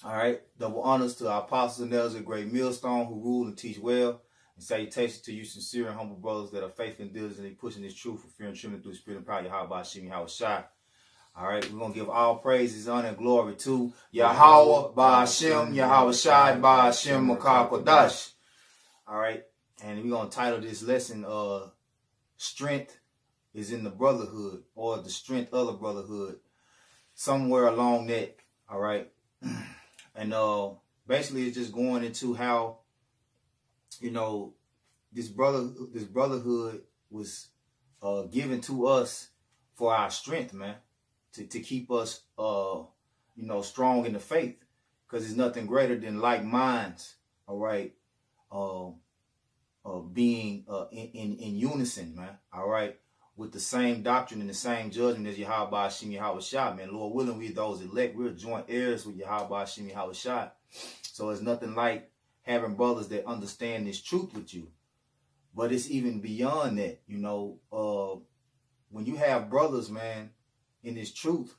All right. Double honors to our apostles and elders, a great millstone who rule and teach well. And salutations to you, sincere and humble brothers that are faithful and diligently pushing this truth for fear and trembling through the spirit and power of Yahweh Hashem Yahweh Shai. All right, we're going to give all praises, honor, and glory to Yahweh Ba'Hashem, Yahweh Shai, Ba'Hashem, Makar Kodash. All right, and we're going to title this lesson, Strength is in the Brotherhood, or the Strength of the Brotherhood, somewhere along that. All right, and basically it's just going into how, you know, this brotherhood was given to us for our strength, man. To keep us, you know, strong in the faith, because there's nothing greater than like minds, all right, being in unison, man, all right, with the same doctrine and the same judgment as Yahweh Hashem Yahweh Shai, man. Lord willing, we those elect, we're joint heirs with Yahweh Hashem Yahweh Shai. So it's nothing like having brothers that understand this truth with you, but it's even beyond that, you know. When you have brothers, man, in this truth,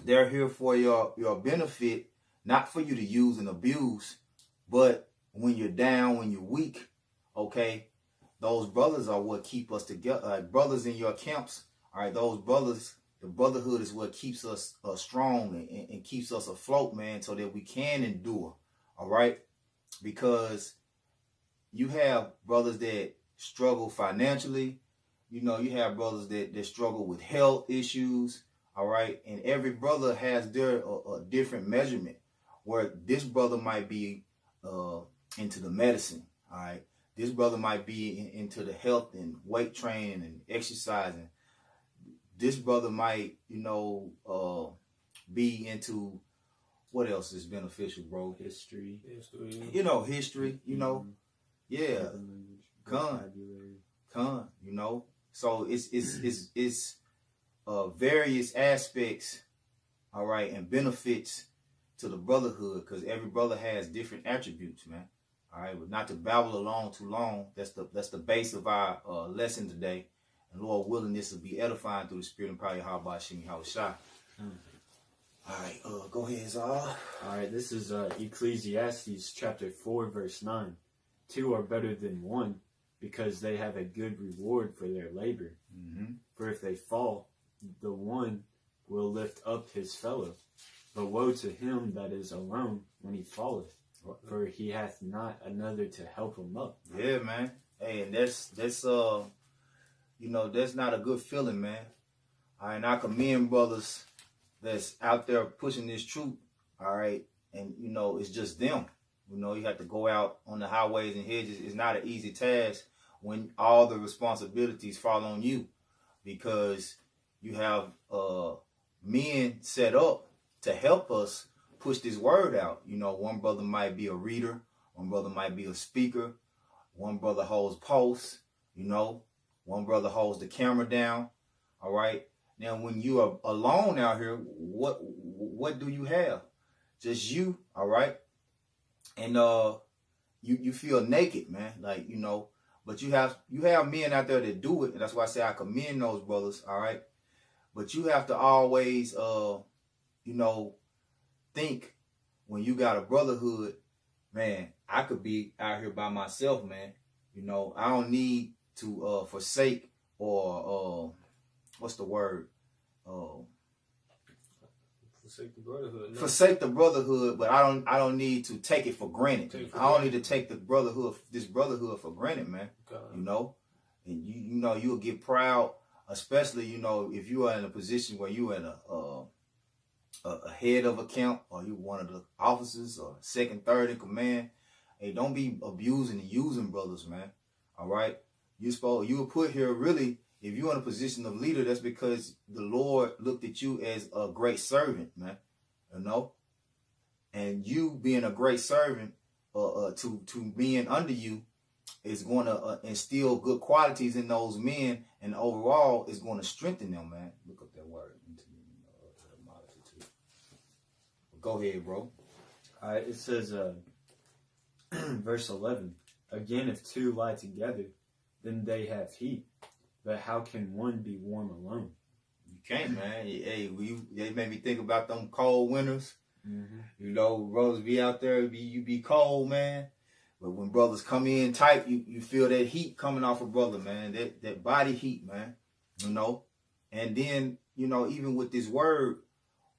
they're here for your benefit, not for you to use and abuse, but when you're down, when you're weak, okay, those brothers are what keep us together. Brothers in your camps, all right, those brothers, the brotherhood is what keeps us strong and keeps us afloat, man, so that we can endure, all right, because you have brothers that struggle financially. You know, you have brothers that struggle with health issues, all right? And every brother has their a different measurement, where this brother might be into the medicine, all right? This brother might be into the health and weight training and exercising. This brother might, you know, be into, what else is beneficial, bro? History. You know, history, you know. Yeah. Con, you know. So it's various aspects, all right, and benefits to the brotherhood, because every brother has different attributes, man. All right, but not to babble along too long. That's the base of our lesson today. And Lord willing, this will be edifying through the spirit and power of Yahweh Hashem Yahweh Shai. All right, go ahead, Zah. All right, this is Ecclesiastes chapter 4, verse 9. 2 are better than 1, because they have a good reward for their labor. Mm-hmm. For if they fall, the one will lift up his fellow. But woe to him that is alone when he falleth, for he hath not another to help him up. Yeah, man. Hey, and that's you know, that's not a good feeling, man. All right, and I commend brothers that's out there pushing this truth, all right, and, you know, it's just them. You know, you have to go out on the highways and hedges. It's not an easy task when all the responsibilities fall on you, because you have men set up to help us push this word out. You know, one brother might be a reader, one brother might be a speaker, one brother holds posts, you know, one brother holds the camera down. All right. Now, when you are alone out here, what do you have? Just you. All right. And you feel naked, man. Like, you know, but you have men out there that do it, and that's why I say I commend those brothers. All right. But you have to always you know, think when you got a brotherhood, man, I could be out here by myself, man. You know, I don't need to forsake or what's the word? Forsake the brotherhood. No. Forsake the brotherhood, but I don't need to take it for granted. I don't need to take this brotherhood for granted, man. Okay. You know, and you know you'll get proud, especially, you know, if you are in a position where you in a head of a camp, or you one of the officers or second, third in command. Hey, don't be abusing and using brothers, man. All right, you were put here really. If you're in a position of leader, that's because the Lord looked at you as a great servant, man. You know, and you being a great servant, to being under you, is going to instill good qualities in those men, and overall is going to strengthen them, man. Look up that word. Go ahead, bro. All right, it says, verse 11, again, if two lie together, then they have heat. But how can one be warm alone? You can't, man. Hey, they made me think about them cold winters. Mm-hmm. You know, brothers be out there, you be cold, man. But when brothers come in tight, you feel that heat coming off a brother, man. That body heat, man. You know? And then, you know, even with this word,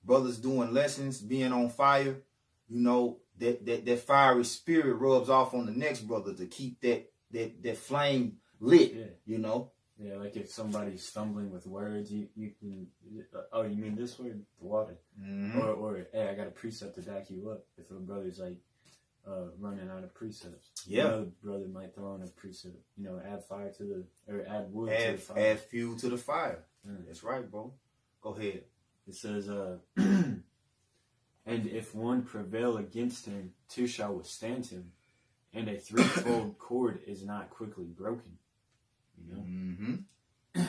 brothers doing lessons, being on fire, you know, that fiery spirit rubs off on the next brother to keep that flame lit, you know? Yeah, like if somebody's stumbling with words, you can, oh, you mean this word? The water. Mm-hmm. Or, hey, I got a precept to back you up. If a brother's like running out of precepts. Yeah. Another brother might throw in a precept, you know, add fire to the, or add wood to the fire. Add fuel to the fire. That's right, bro. Go ahead. It says, and if one prevail against him, two shall withstand him, and a threefold cord is not quickly broken. You know? Mm-hmm.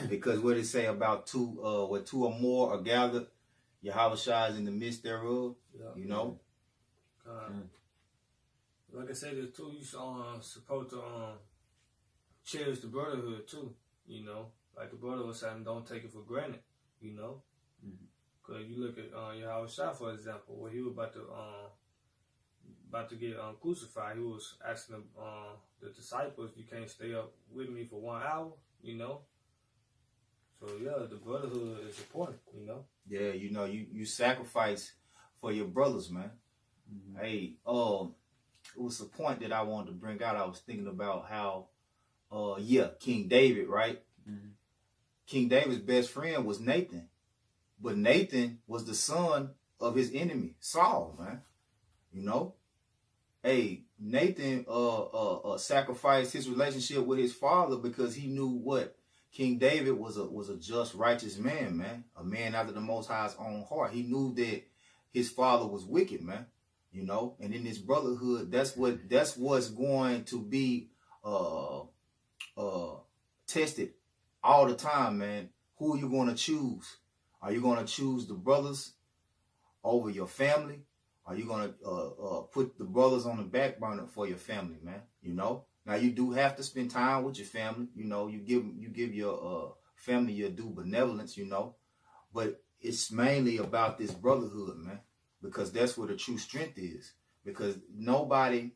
Because what it say about two or more are gathered, Yahweh Shai is in the midst thereof. Yeah. You know? Like I said, too, you supposed to cherish the brotherhood too. You know, like the brother was saying, don't take it for granted. You know, because you look at Yahweh Shai, for example, where he was about to get crucified. He was asking the disciples, "You can't stay up with me for 1 hour." You know. So yeah, the brotherhood is important. You know. Yeah, you know, you sacrifice for your brothers, man. Mm-hmm. Hey, it was a point that I wanted to bring out. I was thinking about how, King David, right? Mm-hmm. King David's best friend was Nathan. But Nathan was the son of his enemy, Saul, man. You know? Hey, Nathan sacrificed his relationship with his father because he knew what? King David was a just, righteous man, man. A man after the Most High's own heart. He knew that his father was wicked, man. You know, and in this brotherhood, that's what's going to be tested all the time, man. Who are you going to choose? Are you going to choose the brothers over your family? Are you going to put the brothers on the back burner for your family, man? You know, now you do have to spend time with your family. You know, you give your family your due benevolence. You know, but it's mainly about this brotherhood, man. Because that's where the true strength is. Because nobody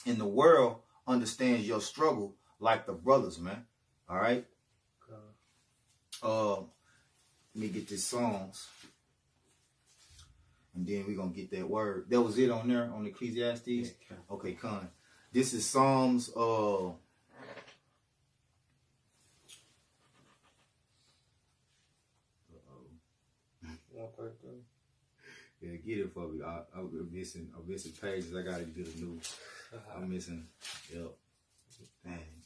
in the world understands your struggle like the brothers, man. All right? Let me get this Psalms. And then we're going to get that word. That was it on there, on Ecclesiastes? Yeah, okay, Con. This is Psalms... 133. Yeah, get it for me. I'm missing pages. I gotta get a new. I'm missing. Yep. Dang.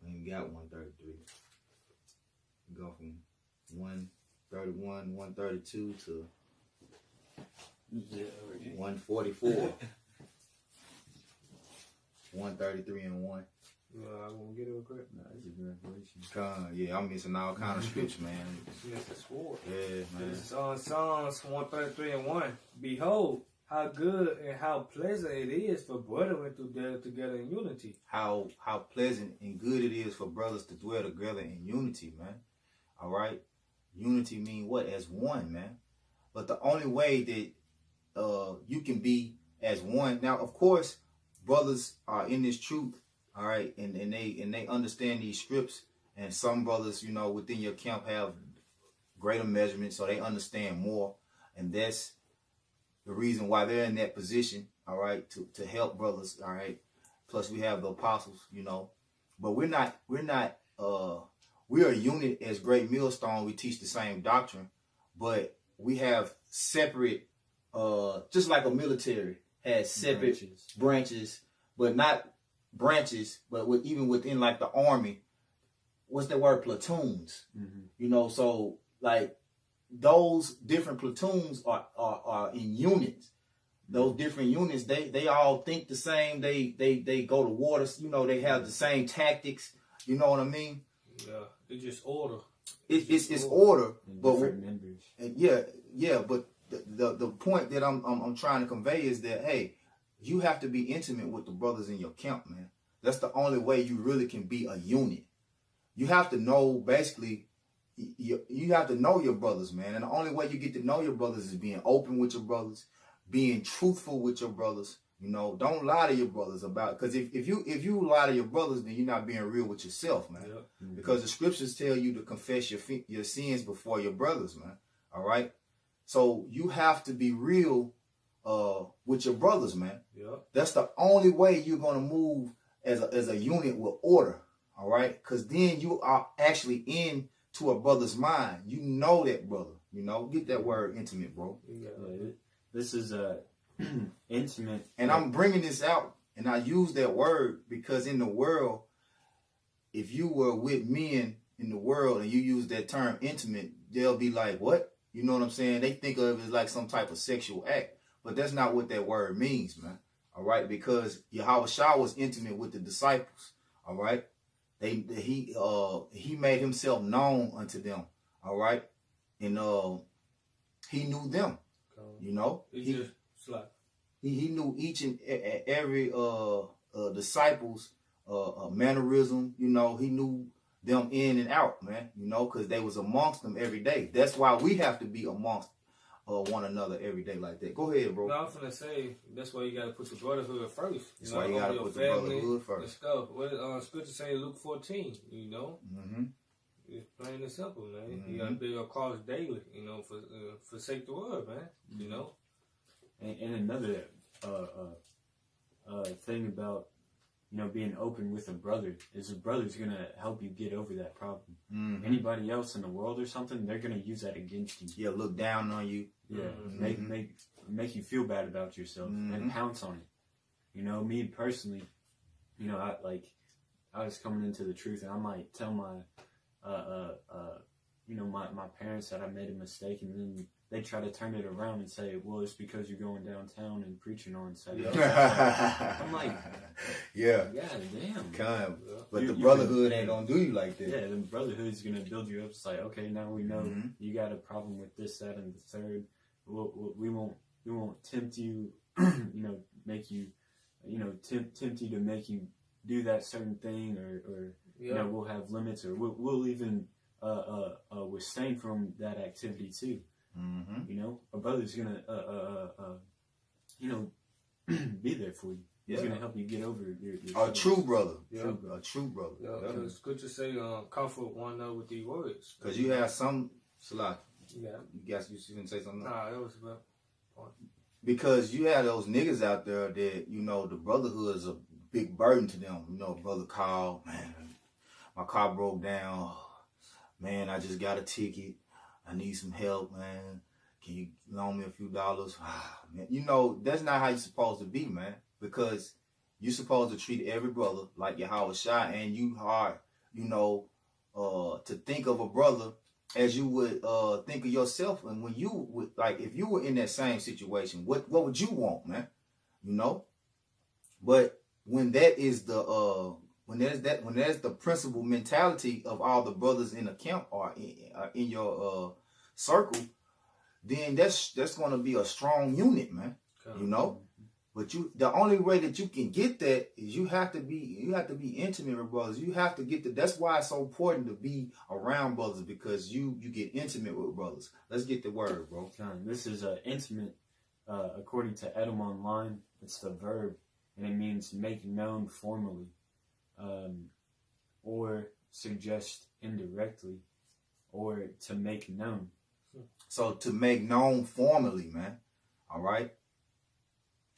I ain't got 133. Go from 131, 132 to 144. 133 and 1. I won't get it real quick. Nah, this is a good revelation. Yeah, I'm missing all kind of scripts, man. Yes, the sword. Yeah, man. This is on Psalms 133 and 1. Behold, how good and how pleasant it is for brethren to dwell together in unity. How pleasant and good it is for brothers to dwell together in unity, man. All right? Unity mean what? As one, man. But the only way that you can be as one. Now, of course, brothers are in this truth. All right, and they understand these scripts, and some brothers, you know, within your camp have greater measurements, so they understand more, and that's the reason why they're in that position. All right, to help brothers. All right, plus we have the apostles, you know, but we're a unit as great millstone. We teach the same doctrine, but we have separate, just like a military has separate branches, but not branches, but even within like the army, what's that word? Platoons. Mm-hmm. You know, so like those different platoons are in units. Those different units, they all think the same. They go to war. You know, they have the same tactics. You know what I mean? Yeah, it's just order. It's order, but members. And yeah. But the point that I'm trying to convey is that, hey, you have to be intimate with the brothers in your camp, man. That's the only way you really can be a unit. You have to know basically you have to know your brothers, man. And the only way you get to know your brothers is being open with your brothers, being truthful with your brothers. You know, don't lie to your brothers about, because if you lie to your brothers, then you're not being real with yourself, man. Yep. Mm-hmm. Because the scriptures tell you to confess your sins before your brothers, man. All right. So you have to be real with your brothers, man. Yep. That's the only way you're gonna move as a unit with order. All right, because then you are actually into a brother's mind. You know that brother. You know, get that word intimate, bro. Yeah. This is a intimate, and I'm bringing this out, and I use that word because in the world, if you were with men in the world and you use that term intimate, they'll be like, what? You know what I'm saying? They think of it as like some type of sexual act, but that's not what that word means, man. All right, because Yahweh Shah was intimate with the disciples. All right, he made himself known unto them. All right, and he knew them. You know, he knew each and every disciples mannerism. You know, he knew them in and out, man. You know, because they was amongst them every day. That's why we have to be amongst one another every day like that. Go ahead, bro. No, I'm finna say that's why you gotta put the brotherhood first. That's why you gotta put the brotherhood first. And stuff. What scripture say in Luke 14? You know, it's plain and simple, man. You gotta build your cross daily. You know, forsake the world, man. You know. And another thing about, you know, being open with a brother is a brother's gonna help you get over that problem. Anybody else in the world or something, they're gonna use that against you. Yeah, look down on you. Yeah, make you feel bad about yourself and pounce on it. You know, me personally, you know, I was coming into the truth, and I might tell my you know, my parents that I made a mistake, and then they try to turn it around and say, well, it's because you're going downtown and preaching on Saturday. I'm like, yeah, damn. But the brotherhood ain't gonna do you like that. Yeah, the brotherhood's gonna build you up. It's like, okay, now we know you got a problem with this, that, and the third. We won't tempt you, you know, make you, you know, tempt you to make you do that certain thing, or you know, we'll have limits, or we'll even withstand from that activity too. You know, a brother's gonna you know, be there for you. He's gonna help you get over your a true brother. A true brother. Yeah, it's good to say comfort one another with these words. Because you have some Salah. Yeah. You guys, you didn't say something? Nah, that was about. Because you have those niggas out there that, you know, the brotherhood is a big burden to them. You know, brother call, man, my car broke down. Man, I just got a ticket. I need some help, man. Can you loan me a few dollars? Man, you know, that's not how you're supposed to be, man. Because you're supposed to treat every brother like Yahweh Shai, and you are, you know, to think of a brother as you would think of yourself. And when you would, like, if you were in that same situation, what would you want, man? You know? But when that is the when there's the principal mentality of all the brothers in the camp or in your circle, then that's going to be a strong unit, man. You know? But the only way that you can get that is you have to be intimate with brothers. You have to get that's why it's so important to be around brothers, because you get intimate with brothers. Let's get the word, bro. This is intimate, according to Edom Online. It's the verb, and it means make known formally, or suggest indirectly, or to make known. So to make known formally, man. All right.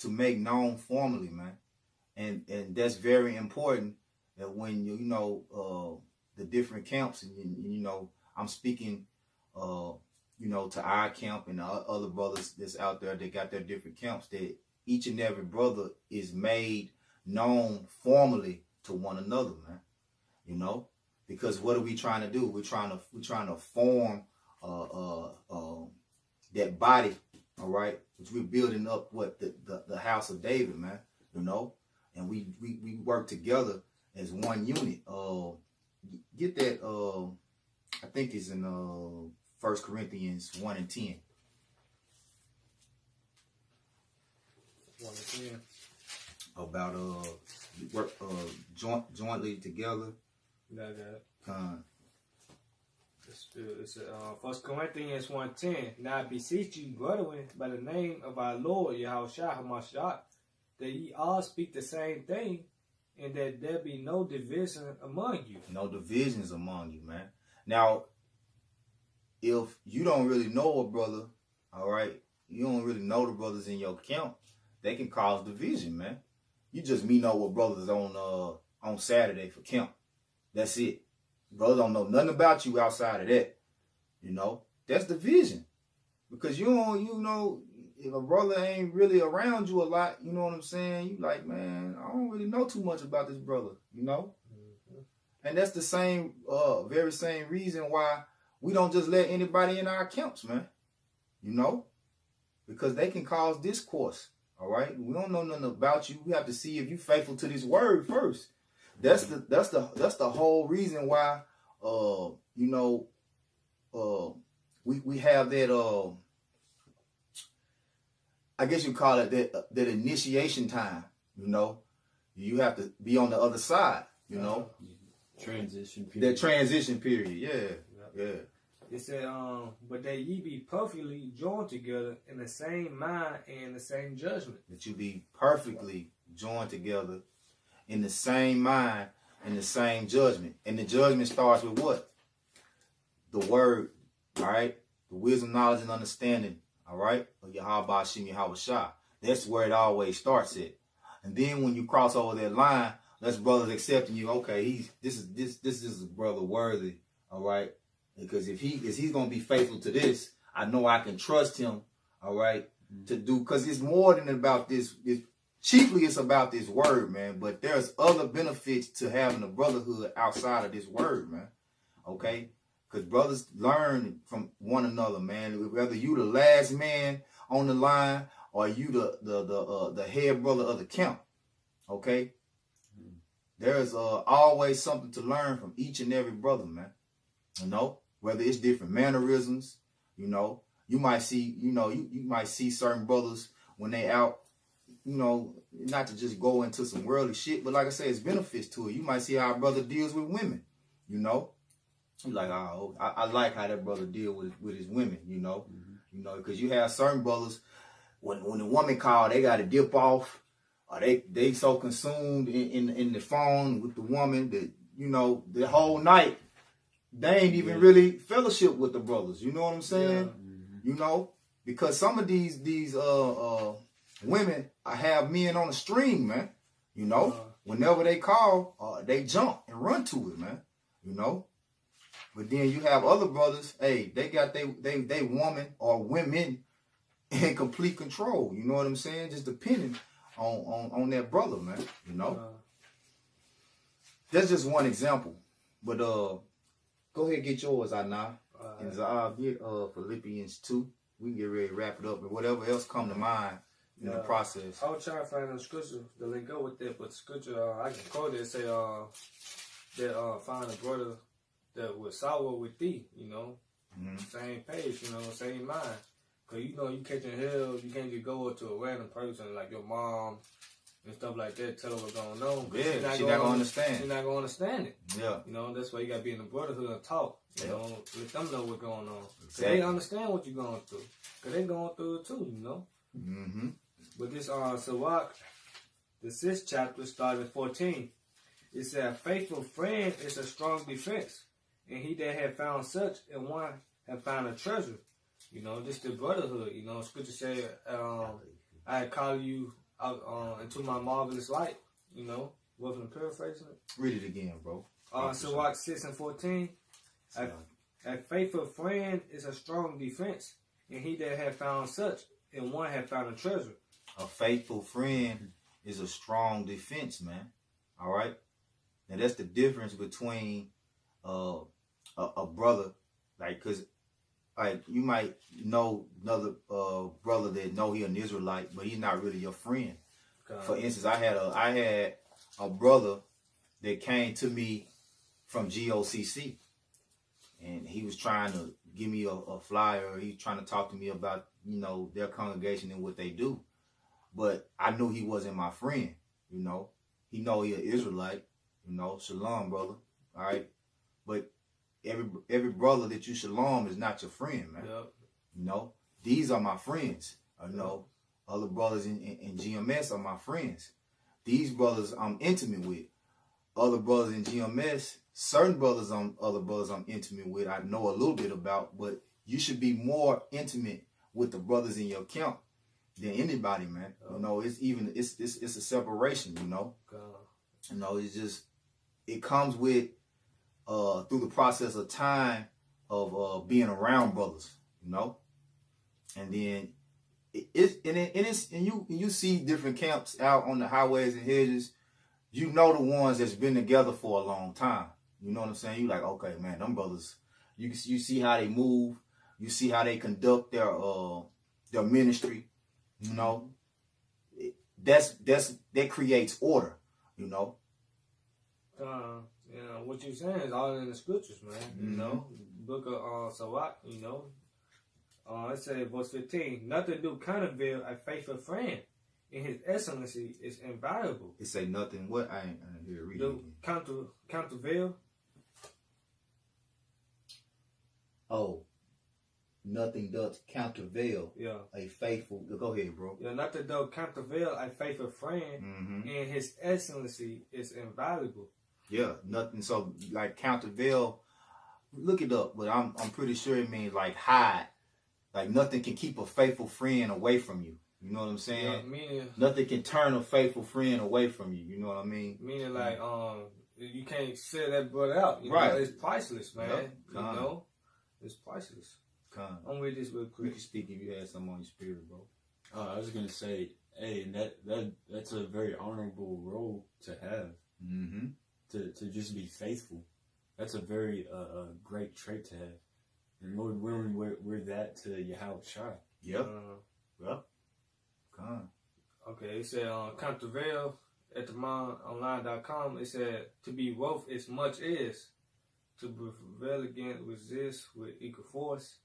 To make known formally, man, and that's very important. That when you know the different camps, and you know, I'm speaking, you know, to our camp and the other brothers that's out there that got their different camps, that each and every brother is made known formally to one another, man. You know, because what are we trying to do? We're trying to form that body. All right, which we're building up the house of David, man. You know, and we work together as one unit. Get that. I think it's in 1 Corinthians 1 and 10. 1 and 10. About work jointly together. Yeah, I got it. Con. It Spirit. It's 1 Corinthians 1:10. Now I beseech you, brethren, by the name of our Lord Yahushua HaMashiach, that ye all speak the same thing, and that there be no division among you. No divisions among you, man. Now, if you don't really know a brother, all right, you don't really know the brothers in your camp, they can cause division, man. You just me know what brothers on Saturday for camp. That's it. Brothers don't know nothing about you outside of that. You know, that's division. Because you know, if a brother ain't really around you a lot, you know what I'm saying? You like, man, I don't really know too much about this brother, you know? Mm-hmm. And that's the same, very same reason why we don't just let anybody in our camps, man. You know? Because they can cause discourse, all right? We don't know nothing about you. We have to see if you faithful to this word first. That's the whole reason why, we have that, I guess you call it that initiation time, you know. You have to be on the other side, you know. Transition period. That transition period, yeah. It said, but that ye be perfectly joined together in the same mind and the same judgment. That you be perfectly joined together in the same mind and the same judgment. And the judgment starts with what? The word, all right? The wisdom, knowledge, and understanding. All right, of Yahweh Shem Yahushua. That's where it always starts at. And then when you cross over that line, that's brothers accepting you. Okay, this is a brother worthy. All right, because if he's gonna be faithful to this, I know I can trust him. All right, to do, because it's more than about this. Chiefly, it's about this word, man. But there's other benefits to having a brotherhood outside of this word, man. Okay. Because brothers learn from one another, man. Whether you the last man on the line or you the head brother of the camp, okay? There's always something to learn from each and every brother, man. You know, whether it's different mannerisms, you know, you might see, you might see certain brothers when they out, you know, not to just go into some worldly shit, but like I said, it's benefits to it. You might see how a brother deals with women, you know. You're like, oh, I like how that brother deal with his women, you know. Mm-hmm. You know, because you have certain brothers, when the woman call, they got to dip off, or they so consumed in the phone with the woman that, you know, the whole night, they ain't even really fellowship with the brothers. You know what I'm saying? Yeah. Mm-hmm. You know, because some of these women have men on the string, man. You know, whenever they call, they jump and run to it, man. You know. But then you have other brothers, hey, they got they woman or women in complete control. You know what I'm saying? Just depending on that brother, man. You know? That's just one example. But go ahead and get yours, Anna. And get Philippians 2. We can get ready to wrap it up. And whatever else come to mind in the process. I was trying to find a scripture to link up with that, but the scripture, I can quote it and say, that find a brother that was sour with thee, you know, same page, you know, same mind. Because, you know, you catching hell, you can't just go up to a random person like your mom and stuff like that, tell her what's going on. Yeah, she's not going to understand. She's not going to understand it. Yeah. You know, that's why you got to be in the brotherhood and talk. You know, let them know what's going on. Exactly. They understand what you're going through. Because they're going through it too, you know. Mm-hmm. But this, Sirach, the 6th chapter, starting at 14, it said, a faithful friend is a strong defense. And he that had found such, and one have found a treasure. You know, this the brotherhood. You know, scripture said, I call you out into my marvelous light. You know, wasn't paraphrasing it. Read it again, bro. Sirach 6 and 14. A faithful friend is a strong defense, and he that had found such, and one have found a treasure. A faithful friend is a strong defense, man. All right? Now, that's the difference between a brother, like, because like you might know another brother that know he an Israelite, but he's not really your friend. For instance, I had a brother that came to me from GOCC, and he was trying to give me a flyer. He was trying to talk to me about, you know, their congregation and what they do, but I knew he wasn't my friend. You know, he know he an Israelite. You know, shalom, brother. All right, but every brother that you shalom is not your friend, man. Yep. You know, these are my friends. You know, other brothers in GMS are my friends. These brothers I'm intimate with. Other brothers in GMS, certain brothers other brothers I'm intimate with, I know a little bit about, but you should be more intimate with the brothers in your camp than anybody, man. You know, it's a separation, you know. You know, it comes with through the process of time of being around brothers, you know. And then you see different camps out on the highways and hedges. You know the ones that's been together for a long time. You know what I'm saying? You like, okay, man, them brothers. You see how they move. You see how they conduct their ministry. You know, that creates order. You know. You know what you're saying is all in the scriptures, man. Mm-hmm. You know, book of Sawat. You know, it says verse 15. Nothing do countervail a faithful friend. In his excellency is invaluable. It say nothing. What I ain't hear it reading. Countervail. Oh, nothing does countervail. Yeah. A faithful. Go ahead, bro. Yeah, nothing does countervail a faithful friend. Mm-hmm. In his excellency is invaluable. Yeah, nothing. So like countervail. Look it up, but I'm pretty sure it means like hide. Like nothing can keep a faithful friend away from you. You know what I'm saying? Yeah, meaning nothing can turn a faithful friend away from you. You know what I mean? Meaning like you can't sell that brother out. You right. know, it's priceless, man. Yep. You know, it's priceless. I'm read this real quick. You can speak if you had something on your spirit, bro. I was gonna say, hey, and that's a very honorable role to have. Mm-hmm. To just be faithful. That's a very great trait to have. And Lord willing, we're that to Yahweh Shai. Yep. Yep. Okay, it said countervail at the online.com. It said to be worth as much as to prevail against resist with equal force.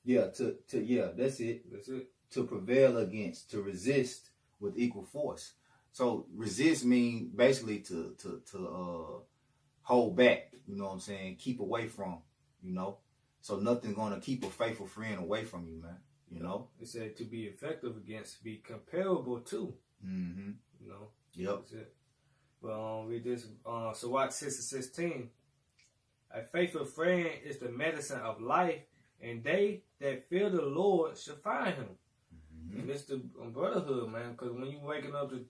Yeah, that's it. That's it. To prevail against, to resist with equal force. So resist mean basically to hold back. You know what I'm saying? Keep away from. You know. So nothing's gonna keep a faithful friend away from you, man. You know. It said to be effective against, be comparable to. Mm-hmm. You know. Yep. That's it. Well, read this. So watch 6:16. A faithful friend is the medicine of life, and they that fear the Lord shall find Him. Mm-hmm. And it's the brotherhood, man. Because when you waking up to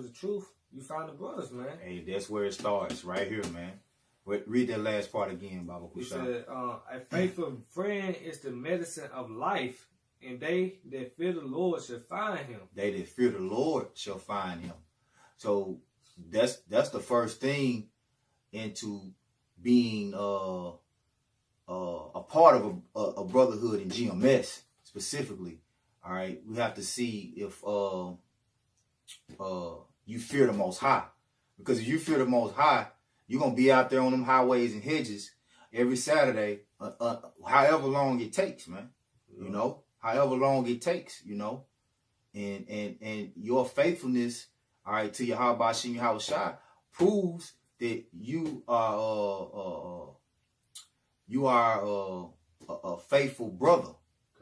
the truth, you find the brothers, man. Hey, that's where it starts, right here, man. Read that last part again, Baba Kusha. He said, a faithful friend is the medicine of life, and they that fear the Lord shall find Him. They that fear the Lord shall find Him. So that's the first thing into being a part of a brotherhood in GMS specifically. All right, we have to see if you fear the Most High, because if you fear the Most High, you're going to be out there on them highways and hedges every Saturday, however long it takes, man. You know, however long it takes, you know. And your faithfulness, all right, to Yahweh Shem Yahweh Shai proves that you are a faithful brother,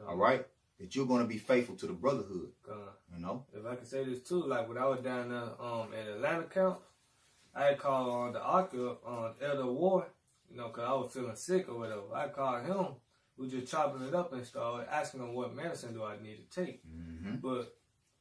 all right? That you're going to be faithful to the brotherhood, you know? If I can say this too, like when I was down there at Atlanta camp, I had called the Arca Elder Ward, you know, because I was feeling sick or whatever. I called him. We just chopping it up and started asking him what medicine do I need to take. Mm-hmm. But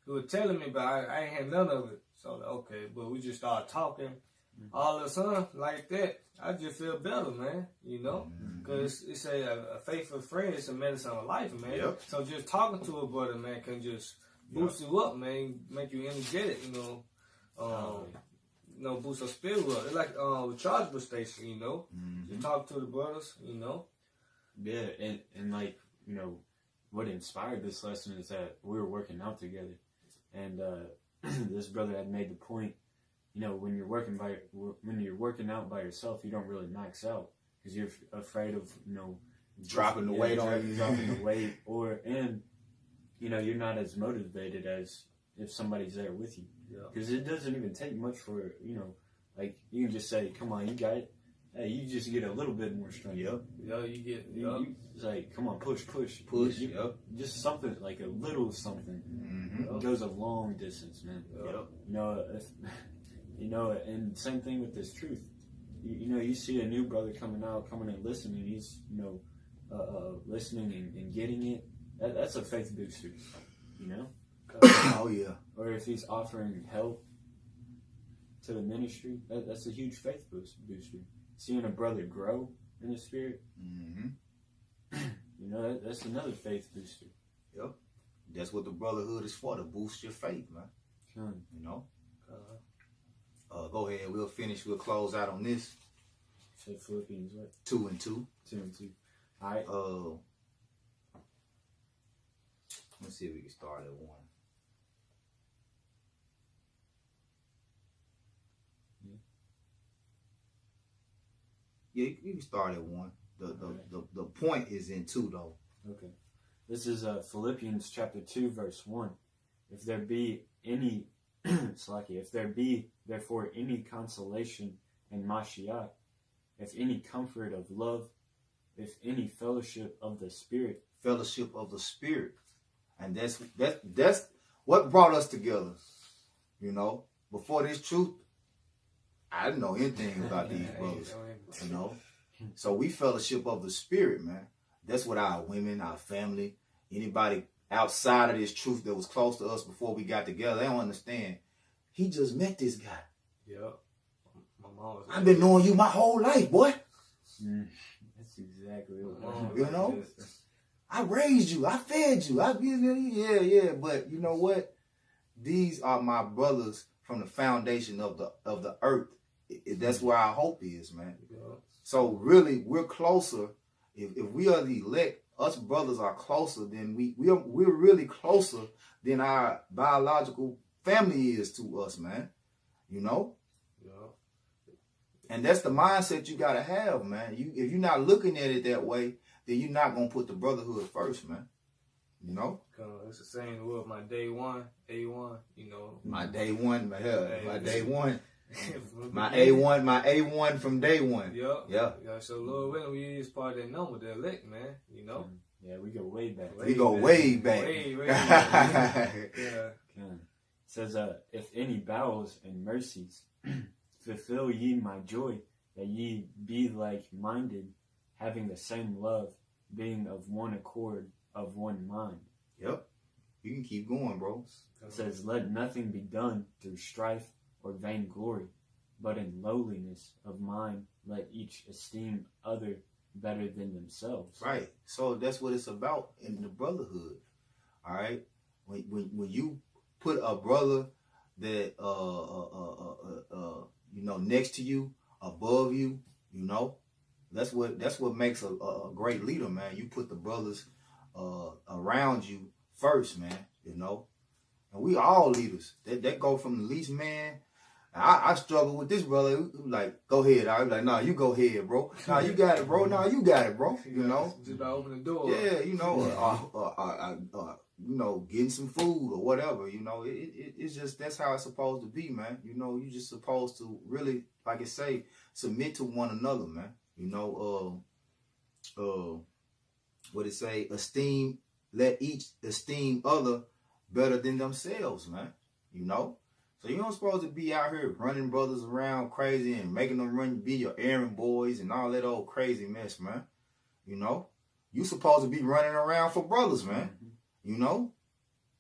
he was telling me, but I ain't had none of it. So, okay, but we just started talking. Mm-hmm. All of a sudden, like that, I just feel better, man, you know? Because it's a faithful friend, it's a medicine of life, man. Yep. So just talking to a brother, man, can just boost you up, man, make you energetic, you know? Boost your spirit up. It's like rechargeable station, you know. You talk to the brothers, you know. Yeah, and like, you know, what inspired this lesson is that we were working out together, and this brother had made the point, you know, when you're working out by yourself, you don't really max out because you're afraid of, you know, dropping the weight on you, dropping the weight, and you know, you're not as motivated as if somebody's there with you. Because it doesn't even take much for, you know, Like, you can just say, come on, you got it. Hey, you just get a little bit more strength. Yeah, you get. It's like, come on, push. Just something, like a little something. Mm-hmm. It goes a long distance, man. You know, and same thing with this truth. You know, you see a new brother coming and listening. He's, listening and getting it. That's a faith booster, you know? Oh, yeah. Or if he's offering help to the ministry, that's a huge faith booster. Seeing a brother grow in the spirit, you know, that's another faith booster. Yep. That's what the brotherhood is for, to boost your faith, man. You know? Go ahead. We'll close out on this. So Philippians what? 2 and 2. 2 and 2. All right. Let's see if we can start at 1. Yeah, you can start at 1. The point is in 2 though. Okay. This is Philippians chapter 2, verse 1. If there be any if there be therefore any consolation in Mashiach, if any comfort of love, if any fellowship of the Spirit. Fellowship of the Spirit. And that's what brought us together. You know, before this truth, I didn't know anything about these brothers. You know, so we fellowship of the Spirit, man. That's what our women, our family, anybody outside of this truth that was close to us before we got together, they don't understand. He just met this guy. Yeah. My mom was I've been knowing you my whole life, boy. That's exactly what you know. I raised you. I fed you. Yeah. But you know what? These are my brothers from the foundation of the earth. That's where our hope is, man. Yeah. So really, we're closer. If we are the elect, us brothers are closer than we're really closer than our biological family is to us, man. You know? Yeah. And that's the mindset you gotta have, man. If you're not looking at it that way, then you're not gonna put the brotherhood first, man. You know? It's the same with my day one, A1, you know. My day one, my day one. My A1 from day one. Yeah. So Lord willing, we is part of that number, the elect, man. You know. Yeah, we go way back. We go way back. Way back. Yeah. It says, if any bowels and mercies, fulfill ye my joy, that ye be like-minded, having the same love, being of one accord, of one mind. Yep. You can keep going, bro. It says, let nothing be done through strife or vainglory, but in lowliness of mind, let each esteem other better than themselves. Right. So that's what it's about in the brotherhood. All right. When you put a brother that next to you, above you, you know, that's what makes a great leader, man. You put the brothers around you first, man. You know, and we all leaders. That go from the least man. I struggle with this brother. Like, go ahead. I was like, nah, you go ahead, bro. Nah, you got it, bro. Nah, you got it, bro. You know, just about open the door. Yeah, you know, getting some food or whatever. You know, it's just that's how it's supposed to be, man. You know, you just supposed to really, like I say, submit to one another, man. You know, what it say? Let each esteem other better than themselves, man. You know. So you don't supposed to be out here running brothers around crazy and making them be your errand boys and all that old crazy mess, man. You know, you supposed to be running around for brothers, man. You know,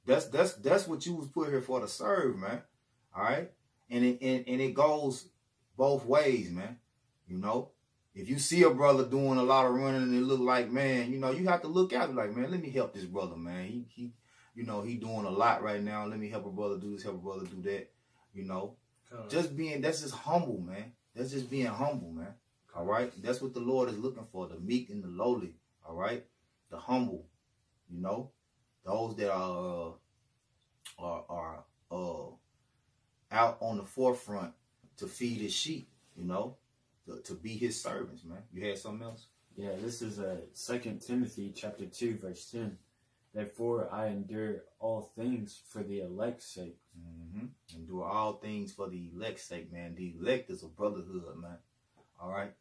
that's what you was put here for, to serve, man. All right, and it goes both ways, man. You know, if you see a brother doing a lot of running and it look like, man, you know, you have to look out like, man, let me help this brother, man. He he doing a lot right now. Let me help a brother do this, help a brother do that. You know, that's just humble, man. That's just being humble, man. All right. That's what the Lord is looking for, the meek and the lowly. All right. The humble, you know, those that are out on the forefront to feed his sheep, you know, to be his servants, man. You had something else? Yeah, this is 2 Timothy chapter 2, verse 10. Therefore, I endure all things for the elect's sake. Endure all things for the elect's sake, man. The elect is a brotherhood, man. All right?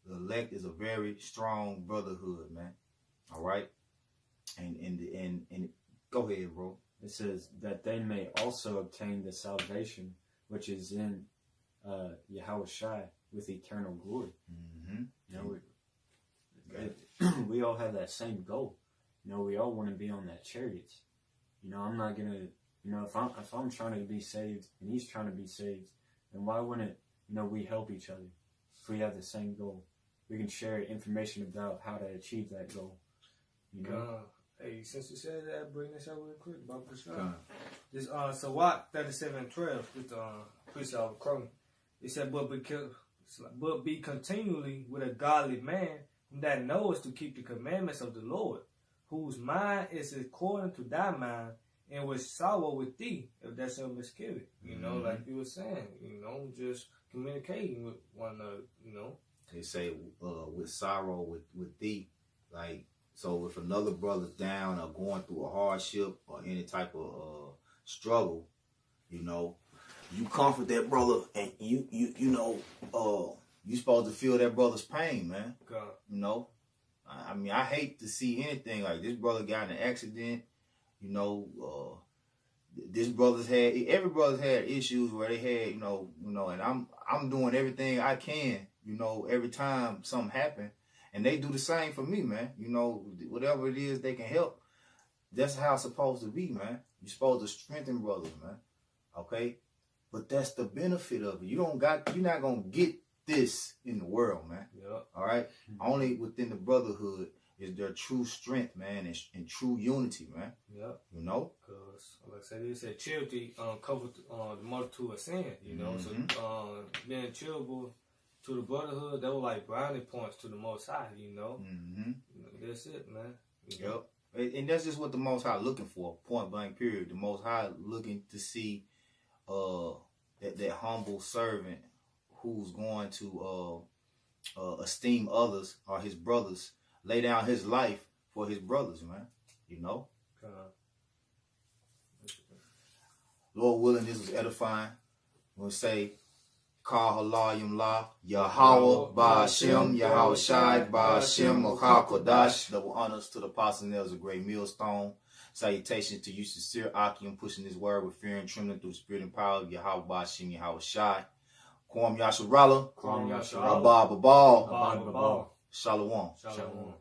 The elect is a very strong brotherhood, man. All right? And go ahead, bro. It says that they may also obtain the salvation which is in Yahushua with eternal glory. You know, we all have that same goal. You know, we all want to be on that chariot. You know, I'm not gonna. You know, if I'm trying to be saved and he's trying to be saved, then why wouldn't, you know, we help each other if we have the same goal? We can share information about how to achieve that goal. You know. Hey, since you said that, bring this up real quick about this. This Sawat 37:12, this priest of Crow. It said, but be continually with a godly man that knows to keep the commandments of the Lord, whose mind is according to thy mind, and with sorrow with thee, if that's your miscarriage. You know, like you were saying, you know, just communicating with one another, you know. They say with sorrow with thee, like, so if another brother's down or going through a hardship or any type of struggle, you know, you comfort that brother, and you know, you supposed to feel that brother's pain, man. God. You know, I mean, I hate to see anything like this. Brother got in an accident. You know, every brother's had issues where they had, you know, and I'm doing everything I can, you know, every time something happen. And they do the same for me, man. You know, whatever it is they can help, that's how it's supposed to be, man. You're supposed to strengthen brothers, man. Okay? But that's the benefit of it. You're not going to get this in the world, man. Yep. All right? Only within the brotherhood is there true strength, man, and true unity, man. Yep. You know? Because, like I said, they said charity covered the multitude of sin, you know? So, being charitable to the brotherhood, they were like brownie points to the Most High, you know? That's it, man. You know? And that's just what the Most High looking for, point blank period. The Most High looking to see that humble servant who's going to esteem others or his brothers, lay down his life for his brothers, man. You know? Lord willing, this was edifying. We'll say, Kal halal yumla, Yahweh Ba'ashem, Yahweh Shai Ba'ashem, Mokha Kodash. Double honors to the apostle nails a great millstone. Salutations to you, sincere Akim, pushing this word with fear and trembling through the spirit and power of Yahweh Ba'ashem, Yahweh Shai. Kwam Yasharala, Kwam Yasharala, Rabah Babal, Babal, Shalom. Shalom.